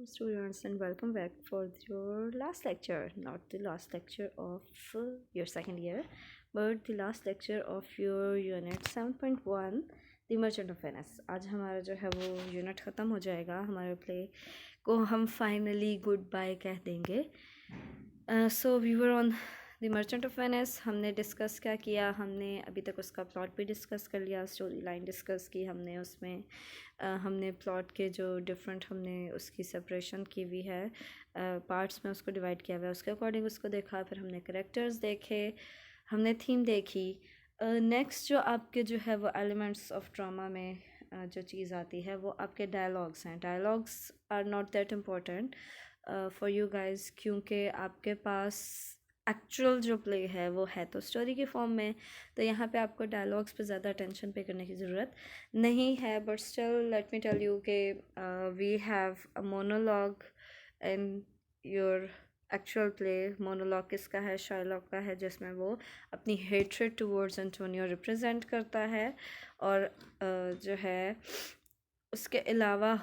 Students, and welcome back for your last lecture, not the last lecture of your second year, but the last lecture of your unit 7.1, the Merchant of Venice. आज हमारा जो है वो unit ख़त्म हो जाएगा, हमारे play को हम फाइनली गुड बाय कह देंगे. So we were on the merchant of Venice. हमने डिस्कस क्या किया, हमने अभी तक उसका प्लॉट भी डिस्कस कर लिया, स्टोरी लाइन डिस्कस की हमने. उसमें हमने प्लॉट के जो डिफरेंट हमने उसकी सेपरेशन की हुई है, पार्ट्स में उसको डिवाइड किया हुआ है, उसके अकॉर्डिंग उसको देखा. फिर हमने करेक्टर्स देखे, हमने थीम देखी. नेक्स्ट जो आपके जो है वो एलिमेंट्स ऑफ ड्रामा में जो चीज़ आती है वो आपके डायलॉग्स हैं. Dialogues are not that important for you guys, क्योंकि आपके पास एक्चुअल जो प्ले है वो है तो स्टोरी के फॉर्म में, तो यहाँ पे आपको डायलॉग्स पे ज़्यादा अटेंशन पे करने की ज़रूरत नहीं है. But still let me tell you के we have a monologue in your actual play. Monologue किसका है? शाइलॉक का है, जिसमें वो अपनी हेट्रेड टूवर्ड्स एंटोनियो रिप्रेजेंट करता है. और जो है उसके अलावा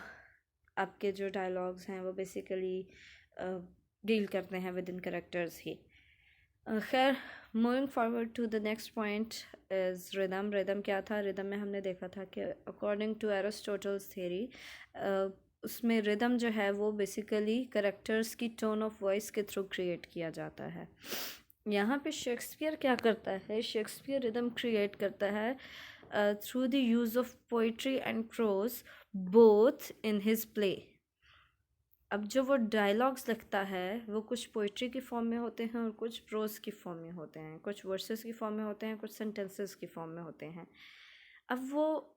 आपके जो डायलॉग्स हैं वो बेसिकली डील करते हैं विद इन करेक्टर्स ही. खैर, moving forward to the next point is rhythm. Rhythm क्या था? रिदम में हमने देखा था कि अकॉर्डिंग टू एरिस्टोटल्स थ्योरी, उसमें रिदम जो है वो बेसिकली करेक्टर्स की टोन ऑफ वॉइस के थ्रू क्रिएट किया जाता है. यहाँ पे शेक्सपियर क्या करता है? शेक्सपियर रिदम क्रिएट करता है through the use of poetry and prose both in his play. अब जो वो डायलॉग्स लिखता है वो कुछ पोइट्री की फॉर्म में होते हैं और कुछ प्रोज की फॉर्म में होते हैं, कुछ वर्सेस की फॉर्म में होते हैं, कुछ सेंटेंसेस की फॉर्म में होते हैं. अब वो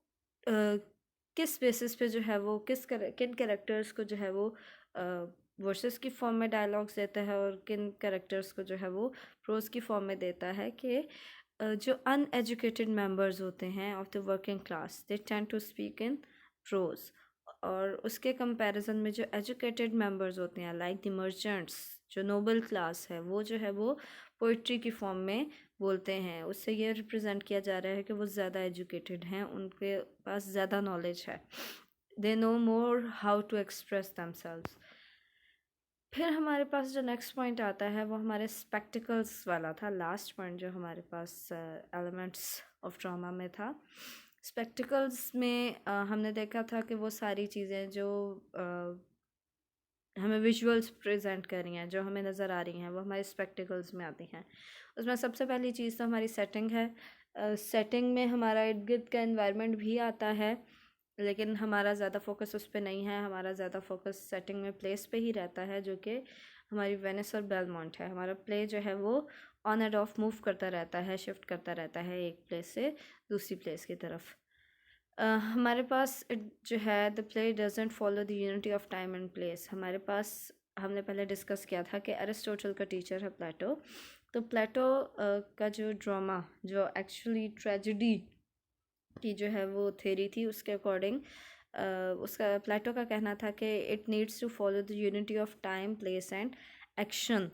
किस बेसिस पे जो है वो किन कैरेक्टर्स को जो है वो वर्सेस की फॉर्म में डायलॉग्स देता है और किन कैरेक्टर्स को जो है वो प्रोज की फॉर्म में देता है कि जो अनएजुकेटेड मेंबर्स होते हैं of the working class, they tend to speak in prose. और उसके कंपैरिजन में जो एजुकेटेड मेंबर्स होते हैं लाइक द मर्चेंट्स, जो नोबल क्लास है, वो जो है वो पोइट्री की फॉर्म में बोलते हैं. उससे ये रिप्रेजेंट किया जा रहा है कि वो ज़्यादा एजुकेटेड हैं, उनके पास ज़्यादा नॉलेज है, they know more how to express themselves. फिर हमारे पास जो नेक्स्ट पॉइंट आता है वो हमारे स्पेक्टिकल्स वाला था. लास्ट पॉइंट जो हमारे पास एलिमेंट्स ऑफ ड्रामा में था. स्पेक्टिकल्स में हमने देखा था कि वो सारी चीज़ें जो हमें विजुअल्स प्रेजेंट कर रही हैं, जो हमें नज़र आ रही हैं, वो हमारे स्पेक्टिकल्स में आती हैं. उसमें सबसे पहली चीज़ तो हमारी सेटिंग है. सेटिंग में हमारा इर्द गिर्द का एनवायरनमेंट भी आता है, लेकिन हमारा ज़्यादा फोकस उस पर नहीं है. हमारा ज़्यादा फोकस सेटिंग में प्लेस पे ही रहता है, जो कि हमारी वेनिस और बेलमोंट है. हमारा प्ले जो है वो ऑन एंड ऑफ मूव करता रहता है, शिफ्ट करता रहता है एक प्लेस से दूसरी प्लेस की तरफ. हमारे पास जो है the play doesn't follow the unity of time and place. हमारे पास हमने पहले डिस्कस किया था कि एरिस्टोटल का टीचर है प्लेटो. तो प्लेटो का जो ड्रामा, जो एक्चुअली ट्रेजिडी की जो है वो थ्योरी थी, उसके अकॉर्डिंग उसका प्लेटो का कहना था कि it needs to follow the unity of time, place and action.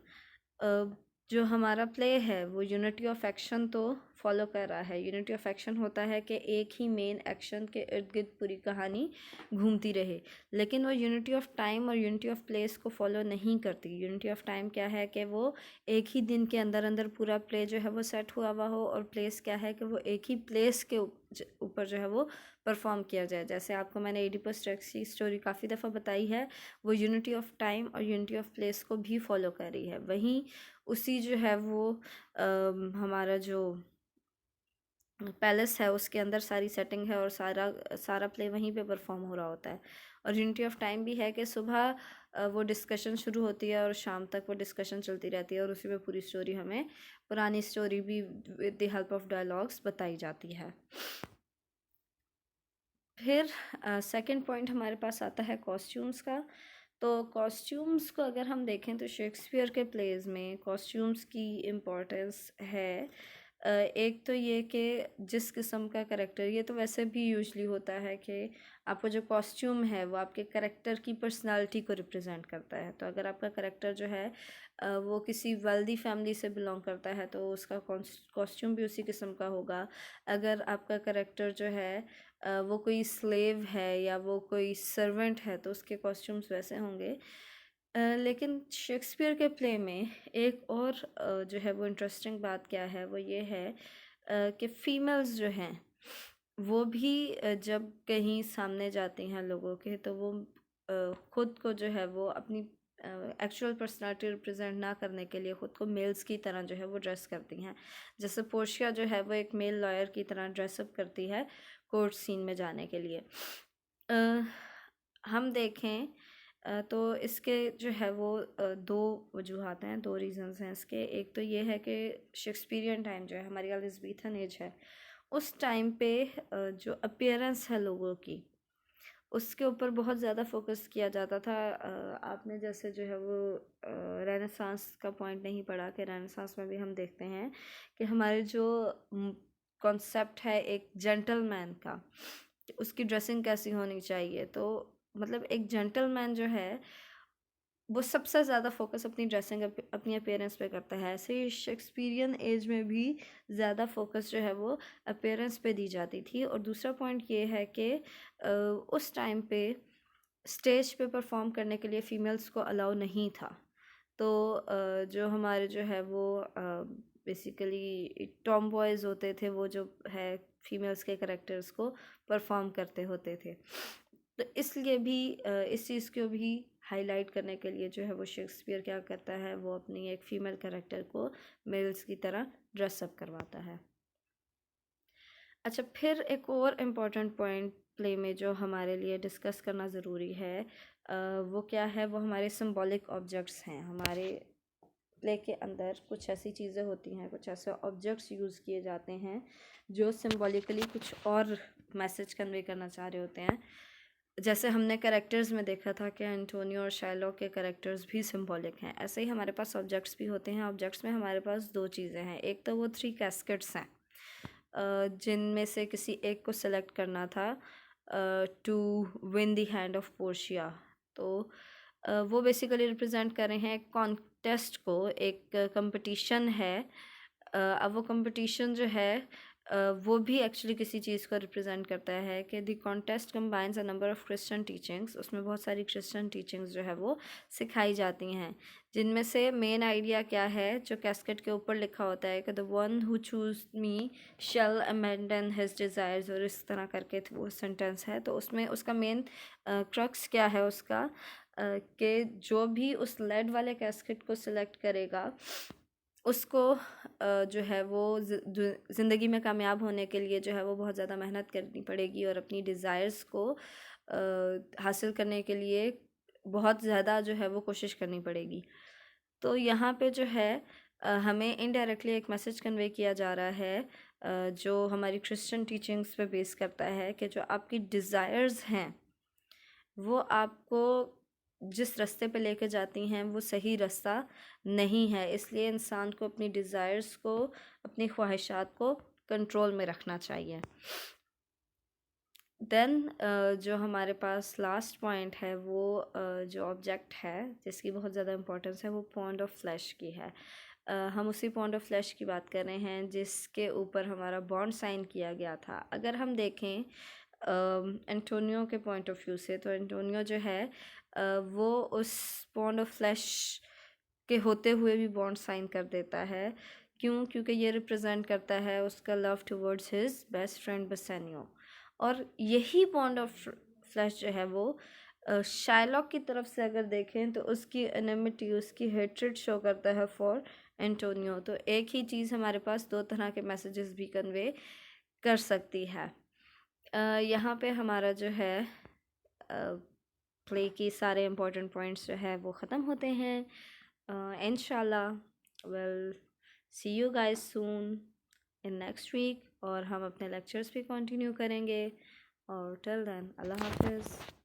जो हमारा प्ले है वो यूनिटी ऑफ एक्शन तो फॉलो कर रहा है. यूनिटी ऑफ एक्शन होता है कि एक ही मेन एक्शन के इर्द गिर्द पूरी कहानी घूमती रहे, लेकिन वो यूनिटी ऑफ टाइम और यूनिटी ऑफ प्लेस को फॉलो नहीं करती. यूनिटी ऑफ टाइम क्या है कि वो एक ही दिन के अंदर अंदर पूरा प्ले जो है वो सेट हुआ हुआ हो, और प्लेस क्या है कि वो एक ही प्लेस के ऊपर जो है वो परफॉर्म किया जाए. जैसे आपको मैंने एडिपस रेक्स की स्टोरी काफ़ी दफ़ा बताई है, वो यूनिटी ऑफ टाइम और यूनिटी ऑफ प्लेस को भी फॉलो कर रही है. वहीं उसी जो है वो हमारा जो पैलेस है उसके अंदर सारी सेटिंग है और सारा सारा प्ले वहीं पे परफॉर्म हो रहा होता है. और यूनिटी ऑफ टाइम भी है कि सुबह वो डिस्कशन शुरू होती है और शाम तक वो डिस्कशन चलती रहती है, और उसी में पूरी स्टोरी हमें पुरानी स्टोरी भी with the help of dialogues बताई जाती है. फिर सेकंड पॉइंट हमारे पास आता है कॉस्ट्यूम्स का. तो कॉस्ट्यूम्स को अगर हम देखें तो शेक्सपियर के प्लेज में कॉस्ट्यूम्स की इम्पोर्टेंस है. एक तो ये कि जिस किस्म का करेक्टर, ये तो वैसे भी यूजली होता है कि आपका जो कॉस्ट्यूम है वो आपके करेक्टर की पर्सनालिटी को रिप्रेजेंट करता है. तो अगर आपका करेक्टर जो है वो किसी वेल्दी फैमिली से बिलोंग करता है तो उसका कॉस्ट्यूम भी उसी किस्म का होगा. अगर आपका करेक्टर जो है वो कोई स्लेव है या वो कोई सर्वेंट है तो उसके कॉस्ट्यूम्स वैसे होंगे। लेकिन शेक्सपियर के प्ले में एक और जो है वो इंटरेस्टिंग बात क्या है वो ये है कि फीमेल्स जो हैं वो भी जब कहीं सामने जाती हैं लोगों के तो वो खुद को जो है वो अपनी एक्चुअल पर्सनालिटी रिप्रेजेंट ना करने के लिए ख़ुद को मेल्स की तरह जो है वो ड्रेस करती हैं। जैसे पोर्शिया जो है वो एक मेल लॉयर की तरह ड्रेसअप करती है कोर्ट सीन में जाने के लिए। हम देखें तो इसके जो है वो दो वजूहात हैं, दो रीज़न्स हैं इसके। एक तो ये है कि शेक्सपियरियन टाइम जो है हमारी एलिज़ाबेथन एज है, उस टाइम पे जो अपीयरेंस है लोगों की उसके ऊपर बहुत ज़्यादा फोकस किया जाता था। आपने जैसे जो है वो रेनेसांस का पॉइंट नहीं पढ़ा कि रेनेसांस में भी हम देखते हैं कि हमारे जो कॉन्सेप्ट है एक जेंटलमैन का, उसकी ड्रेसिंग कैसी होनी चाहिए। तो मतलब एक जेंटलमैन जो है वो सबसे ज़्यादा फोकस अपनी ड्रेसिंग अपनी अपीयरेंस पे करता है। ऐसे ही शेक्सपियरियन एज में भी ज़्यादा फोकस जो है वो अपीयरेंस पे दी जाती थी। और दूसरा पॉइंट ये है कि उस टाइम पे स्टेज पे परफॉर्म करने के लिए फ़ीमेल्स को अलाउ नहीं था। तो जो हमारे जो है वो बेसिकली टॉम बॉयज़ होते थे वो जो है फीमेल्स के करेक्टर्स को परफॉर्म करते होते थे। तो इसलिए भी इस चीज़ को भी हाईलाइट करने के लिए जो है वो शेक्सपियर क्या करता है, वो अपनी एक फ़ीमेल कैरेक्टर को मेल्स की तरह ड्रेसअप करवाता है। अच्छा, फिर एक और इम्पॉर्टेंट पॉइंट प्ले में जो हमारे लिए डिस्कस करना ज़रूरी है वो क्या है, वो हमारे सिंबॉलिक ऑब्जेक्ट्स हैं। हमारे प्ले के अंदर कुछ ऐसी चीज़ें होती हैं, कुछ ऐसे ऑब्जेक्ट्स यूज़ किए जाते हैं जो सिंबॉलिकली कुछ और मैसेज कन्वे करना चाह रहे होते हैं। जैसे हमने कैरेक्टर्स में देखा था कि एंटोनियो और शाइलॉक के कैरेक्टर्स भी सिंबॉलिक हैं, ऐसे ही हमारे पास ऑब्जेक्ट्स भी होते हैं। ऑब्जेक्ट्स में हमारे पास दो चीज़ें हैं। एक तो वो 3 कैस्केट्स हैं जिनमें से किसी एक को सेलेक्ट करना था to win the hand of Portia. तो वो बेसिकली रिप्रेजेंट कर रहे हैं एक कॉन्टेस्ट को, एक कंपटीशन है। अब वो कंपटीशन जो है वो भी एक्चुअली किसी चीज़ को रिप्रेजेंट करता है कि the contest combines a number of Christian teachings. उसमें बहुत सारी क्रिश्चियन टीचिंग्स जो है वो सिखाई जाती हैं, जिनमें से मेन आइडिया क्या है, जो कैस्केट के ऊपर लिखा होता है कि the one who choose me shall abandon his desires, और इस तरह करके वो सेंटेंस है। तो उसमें उसका मेन क्रक्स क्या है उसका कि जो भी उस लेड वाले कैस्केट को सिलेक्ट करेगा उसको जो है वो ज़िंदगी में कामयाब होने के लिए जो है वो बहुत ज़्यादा मेहनत करनी पड़ेगी और अपनी डिज़ायर्स को हासिल करने के लिए बहुत ज़्यादा जो है वो कोशिश करनी पड़ेगी। तो यहाँ पे जो है हमें इनडायरेक्टली एक मैसेज कन्वे किया जा रहा है जो हमारी क्रिश्चियन टीचिंग्स पे बेस करता है कि जो आपकी डिज़ायर्स हैं वो आपको जिस रास्ते पे लेके जाती हैं वो सही रास्ता नहीं है। इसलिए इंसान को अपनी डिज़ायर्स को, अपनी ख्वाहिशात को कंट्रोल में रखना चाहिए। देन जो हमारे पास लास्ट पॉइंट है वो जो ऑब्जेक्ट है जिसकी बहुत ज़्यादा इम्पोर्टेंस है वो पॉन्ड ऑफ फ्लैश की है। हम उसी पॉन्ड ऑफ फ्लैश की बात कर रहे हैं जिसके ऊपर हमारा बॉन्ड साइन किया गया था। अगर हम देखें एंटोनियो के पॉइंट ऑफ व्यू से, तो एंटोनियो जो है वो उस बॉन्ड ऑफ फ्लैश के होते हुए भी बॉन्ड साइन कर देता है। क्यों? क्योंकि ये रिप्रेजेंट करता है उसका love towards his best friend Bassanio. और यही बॉन्ड ऑफ फ्लैश जो है वो शाइलॉक की तरफ से अगर देखें तो उसकी एनिमिटी, उसकी हेट्रेड शो करता है फॉर एंटोनियो। तो एक ही चीज़ हमारे पास दो तरह के मैसेजेस भी कन्वे कर सकती है। यहाँ पे हमारा जो है प्ले की सारे इम्पोर्टेंट पॉइंट्स जो है वो ख़त्म होते हैं। इंशाल्लाह will see you guys soon in next week, और हम अपने लेक्चर्स भी कंटिन्यू करेंगे। और टिल देन अल्लाह हाफिज़।